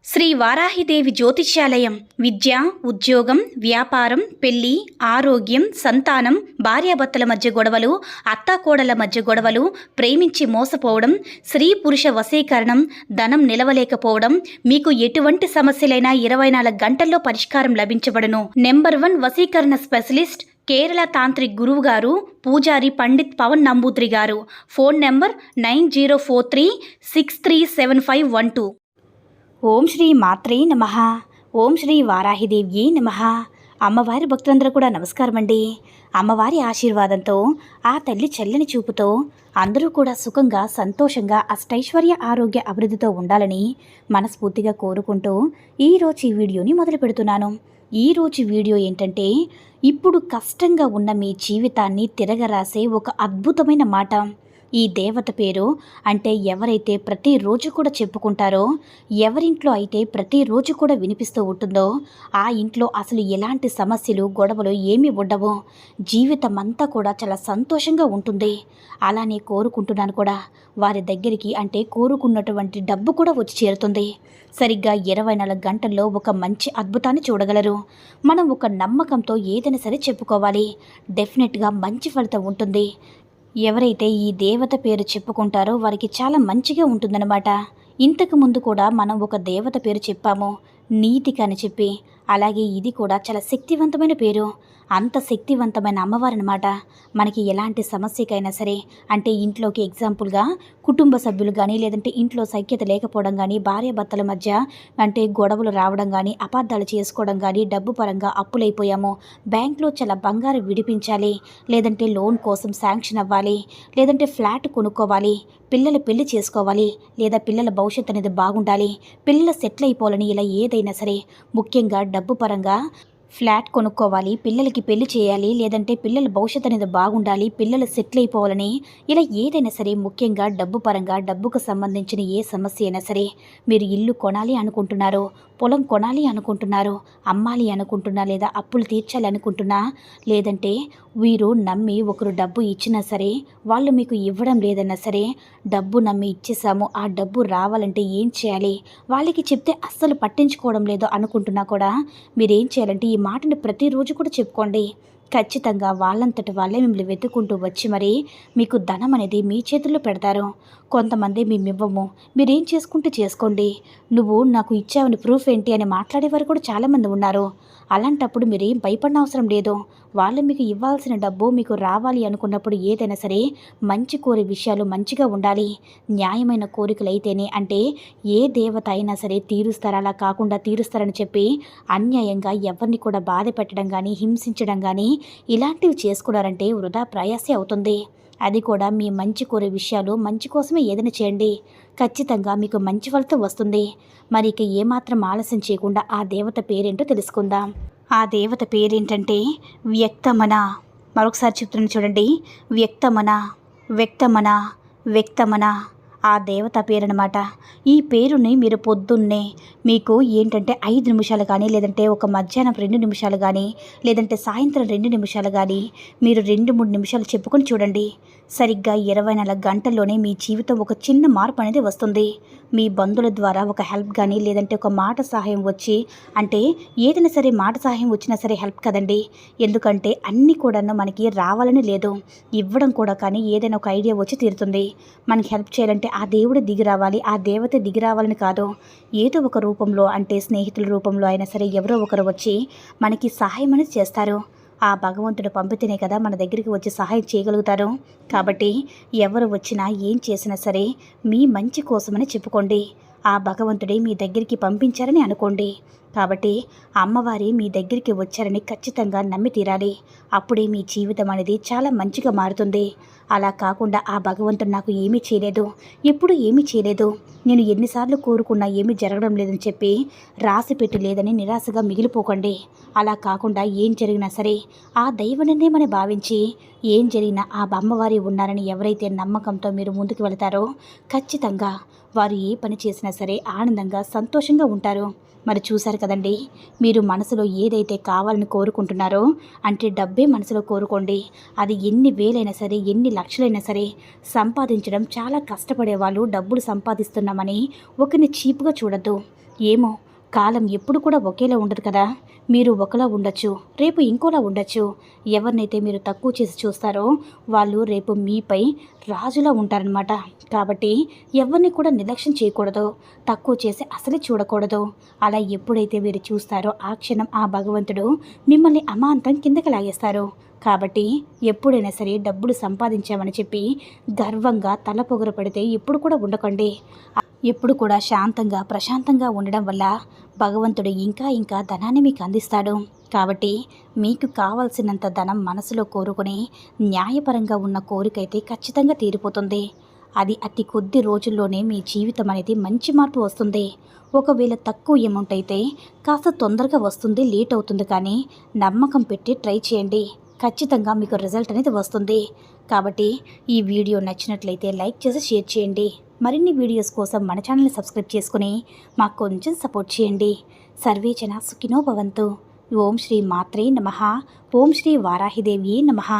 శ్రీ వారాహిదేవి జ్యోతిష్యాలయం విద్య, ఉద్యోగం, వ్యాపారం, పెళ్లి, ఆరోగ్యం, సంతానం, భార్యాభర్తల మధ్య గొడవలు, అత్తాకోడల మధ్య గొడవలు, ప్రేమించి మోసపోవడం, స్త్రీ పురుష వశీకరణం, ధనం నిలవలేకపోవడం, మీకు ఎటువంటి సమస్యలైనా 24 గంటల్లో పరిష్కారం లభించబడును. నెంబర్ 1 వశీకరణ స్పెషలిస్ట్ కేరళ తాంత్రిక్ గురువు గారు పూజారి పండిత్ పవన్ నంబూద్రి గారు. Phone number 9043637512. ఓం శ్రీ మాత్రే నమః. ఓం శ్రీ వారాహిదేవ్యే నమః. అమ్మవారి భక్తులందరూ కూడా నమస్కారం అండి. అమ్మవారి ఆశీర్వాదంతో, ఆ తల్లి చల్లని చూపుతో అందరూ కూడా సుఖంగా, సంతోషంగా, అష్టైశ్వర్య, ఆరోగ్య అభివృద్ధితో ఉండాలని మనస్ఫూర్తిగా కోరుకుంటూ ఈరోజు ఈ వీడియోని మొదలు పెడుతున్నాను. ఈరోజు వీడియో ఏంటంటే, ఇప్పుడు కష్టంగా ఉన్న మీ జీవితాన్ని తిరగరాసే ఒక అద్భుతమైన మాట. ఈ దేవత పేరు అంటే ఎవరైతే ప్రతిరోజు కూడా చెప్పుకుంటారో, ఎవరింట్లో అయితే ప్రతిరోజు కూడా వినిపిస్తూ ఉంటుందో, ఆ ఇంట్లో అసలు ఎలాంటి సమస్యలు, గొడవలు ఏమీ ఉండవు. జీవితం అంతా కూడా చాలా సంతోషంగా ఉంటుంది. అలానే కోరుకుంటున్నాను కూడా, వారి దగ్గరికి అంటే కోరుకున్నటువంటి డబ్బు కూడా వచ్చి చేరుతుంది. సరిగ్గా 24 గంటల్లో ఒక మంచి అద్భుతాన్ని చూడగలరు. మనం ఒక నమ్మకంతో ఏదైనా సరే చెప్పుకోవాలి. డెఫినెట్గా మంచి ఫలితం ఉంటుంది. ఎవరైతే ఈ దేవత పేరు చెప్పుకుంటారో వారికి చాలా మంచిగా ఉంటుందన్నమాట. ఇంతకు ముందు కూడా మనం ఒక దేవత పేరు చెప్పాము, నీతిక అని చెప్పి. అలాగే ఇది కూడా చాలా శక్తివంతమైన పేరు. అంత శక్తివంతమైన అమ్మవారనమాట. మనకి ఎలాంటి సమస్యకైనా సరే, అంటే ఇంట్లోకి ఎగ్జాంపుల్గా కుటుంబ సభ్యులు కానీ, లేదంటే ఇంట్లో సఖ్యత లేకపోవడం కానీ, భార్యాభర్తల మధ్య అంటే గొడవలు రావడం కానీ, అపార్థాలు చేసుకోవడం కానీ, డబ్బు పరంగా అప్పులైపోయాము, బ్యాంక్లో చాలా బంగారం విడిపించాలి, లేదంటే లోన్ కోసం శాంక్షన్ అవ్వాలి, లేదంటే ఫ్లాట్ కొనుక్కోవాలి, పిల్లలు పెళ్లి చేసుకోవాలి, లేదా పిల్లల భవిష్యత్తు అనేది బాగుండాలి, పిల్లలు సెటిల్ అయిపోవాలని, ఇలా ఏదైనా సరే, ముఖ్యంగా డబ్బు పరంగా ఫ్లాట్ కొనుక్కోవాలి, పిల్లలకి పెళ్లి చేయాలి, లేదంటే పిల్లల భవిష్యత్తు అనేది బాగుండాలి, పిల్లలు సెటిల్ అయిపోవాలని, ఇలా ఏదైనా సరే, ముఖ్యంగా డబ్బు పరంగా, డబ్బుకు సంబంధించిన ఏ సమస్య అయినా సరే, మీరు ఇల్లు కొనాలి అనుకుంటున్నారు, పొలం కొనాలి అనుకుంటున్నారు, అమ్మాలి అనుకుంటున్నా, లేదా అప్పులు తీర్చాలి అనుకుంటున్నా, లేదంటే వీరు నమ్మి ఒకరు డబ్బు ఇచ్చినా సరే వాళ్ళు మీకు ఇవ్వడం లేదన్నా సరే, డబ్బు నమ్మి ఇచ్చేసాము, ఆ డబ్బు రావాలంటే ఏం చేయాలి, వాళ్ళకి చెప్తే అస్సలు పట్టించుకోవడం లేదో అనుకుంటున్నా కూడా, మీరేం చేయాలంటే ఈ మాటని ప్రతిరోజు కూడా చెప్పుకోండి. ఖచ్చితంగా వాళ్ళంతటి వాళ్ళే మిమ్మల్ని వెతుక్కుంటూ వచ్చి మరి మీకు ధనం అనేది మీ చేతుల్లో పెడతారు. కొంతమంది మేమివ్వము, మీరేం చేసుకుంటే చేసుకోండి, నువ్వు నాకు ఇచ్చావని ప్రూఫ్ ఏంటి అని మాట్లాడేవారు కూడా చాలామంది ఉన్నారు. అలాంటప్పుడు మీరేం భయపడిన అవసరం లేదు. వాళ్ళు మీకు ఇవ్వాల్సిన డబ్బు మీకు రావాలి అనుకున్నప్పుడు ఏదైనా సరే మంచి కోరే విషయాలు మంచిగా ఉండాలి. న్యాయమైన కోరికలు అయితేనే, అంటే ఏ దేవత అయినా సరే తీరుస్తారు, అలా కాకుండా తీరుస్తారని చెప్పి అన్యాయంగా ఎవరిని కూడా బాధ పెట్టడం కానీ, హింసించడం కానీ ఇలాంటివి చేసుకున్నారంటే వృధా ప్రయాసే అవుతుంది. అది కూడా మీ మంచి కోరే విషయాలు మంచి కోసమే ఏదైనా చేయండి. ఖచ్చితంగా మీకు మంచి ఫలితం వస్తుంది. మరి ఇక ఏమాత్రం ఆలస్యం చేయకుండా ఆ దేవత పేరేంటో తెలుసుకుందాం. ఆ దేవత పేరేంటంటే వ్యక్తమన. మరొకసారి చెప్తున్నాను చూడండి, వ్యక్తమన, వ్యక్తమన, వ్యక్తమన. ఆ దేవత పేరనమాట. ఈ పేరుని మీరు పొద్దున్నే మీకు ఏంటంటే 5 నిమిషాలు కానీ, లేదంటే ఒక మధ్యాహ్నం 2 నిమిషాలు కానీ, లేదంటే సాయంత్రం 2 నిమిషాలు కానీ మీరు 2-3 నిమిషాలు చెప్పుకొని చూడండి. సరిగ్గా 24 గంటల్లోనే మీ జీవితం ఒక చిన్న మార్పు అనేది వస్తుంది. మీ బంధువుల ద్వారా ఒక హెల్ప్ కానీ, లేదంటే ఒక మాట సహాయం వచ్చి, అంటే ఏదైనా సరే మాట సహాయం వచ్చినా సరే హెల్ప్ కదండి. ఎందుకంటే అన్నీ కూడాను మనకి రావాలని లేదు, ఇవ్వడం కూడా. కానీ ఏదైనా ఒక ఐడియా వచ్చి తీరుతుంది. మనకి హెల్ప్ చేయాలంటే ఆ దేవుడు దిగి రావాలి, ఆ దేవత దిగి రావాలని కాదు, ఏదో ఒక రూపంలో, అంటే స్నేహితుల రూపంలో అయినా సరే ఎవరో ఒకరు వచ్చి మనకి సహాయం అనేది చేస్తారు. ఆ భగవంతుడు పంపితేనే కదా మన దగ్గరికి వచ్చి సహాయం చేయగలుగుతారు. కాబట్టి ఎవరు వచ్చినా ఏం చేసినా సరే మీ మంచి కోసమని చెప్పుకోండి. ఆ భగవంతుడే మీ దగ్గరికి పంపించారని అనుకోండి. కాబట్టి అమ్మవారి మీ దగ్గరికి వచ్చారని ఖచ్చితంగా నమ్మి తీరాలి. అప్పుడే మీ జీవితం అనేది చాలా మంచిగా మారుతుంది. అలా కాకుండా ఆ భగవంతుడు నాకు ఏమీ చేయలేదు, ఎప్పుడు ఏమీ చేయలేదు, నేను ఎన్నిసార్లు కోరుకున్నా ఏమీ జరగడం లేదని చెప్పి రాసిపెట్టి లేదని నిరాశగా మిగిలిపోకండి. అలా కాకుండా ఏం జరిగినా సరే ఆ దైవనన్నేమని భావించి, ఏం జరిగినా ఆ అమ్మవారి ఉన్నారని ఎవరైతే నమ్మకంతో మీరు ముందుకు వెళతారో ఖచ్చితంగా వారు ఏ పని చేసినా సరే ఆనందంగా, సంతోషంగా ఉంటారు. మరి చూశారు కదండి, మీరు మనసులో ఏదైతే కావాలని కోరుకుంటున్నారో, అంటే డబ్బే మనసులో కోరుకోండి. అది ఎన్ని వేలైనా సరే, ఎన్ని లక్షలైనా సరే సంపాదించడం చాలా కష్టపడే వాళ్ళు డబ్బులు సంపాదిస్తున్నామని ఒకరిని చీప్గా చూడద్దు. ఏమో, కాలం ఎప్పుడు కూడా ఒకేలా ఉండదు కదా. మీరు ఒకలా ఉండొచ్చు, రేపు ఇంకోలా ఉండొచ్చు. ఎవరినైతే మీరు తక్కువ చేసి చూస్తారో వాళ్ళు రేపు మీపై రాజులా ఉంటారనమాట. కాబట్టి ఎవరిని కూడా నిర్లక్ష్యం చేయకూడదు, తక్కువ చేసి అసలే చూడకూడదు. అలా ఎప్పుడైతే మీరు చూస్తారో ఆ క్షణం ఆ భగవంతుడు మిమ్మల్ని అమాంతం కిందకి లాగేస్తారు. కాబట్టి ఎప్పుడైనా సరే డబ్బులు సంపాదించామని చెప్పి గర్వంగా తల పొగరు పడితే ఎప్పుడు కూడా ఉండకండి. ఎప్పుడు కూడా శాంతంగా ప్రశాంతంగా ఉండడం వల్ల భగవంతుడు ఇంకా ఇంకా ధనాన్ని మీకు అందిస్తాడు. కాబట్టి మీకు కావాల్సినంత ధనం మనసులో కోరుకుని న్యాయపరంగా ఉన్న కోరికైతే ఖచ్చితంగా తీరిపోతుంది. అది అతి కొద్ది రోజుల్లోనే మీ జీవితం అనేది మంచి మార్పు వస్తుంది. ఒకవేళ తక్కువ అమౌంట్ అయితే కాస్త తొందరగా వస్తుంది, లేట్ అవుతుంది, కానీ నమ్మకం పెట్టి ట్రై చేయండి. ఖచ్చితంగా మీకు రిజల్ట్ అనేది వస్తుంది. కాబట్టి ఈ వీడియో నచ్చినట్లయితే లైక్ చేసి షేర్ చేయండి. మరిన్ని వీడియోస్ కోసం మన ఛానల్ని సబ్స్క్రైబ్ చేసుకుని మాకు కొంచెం సపోర్ట్ చేయండి. సర్వే జన సుఖినో భవంతు. ఓం శ్రీ మాత్రే నమః. ఓం శ్రీ వారాహిదేవి నమః.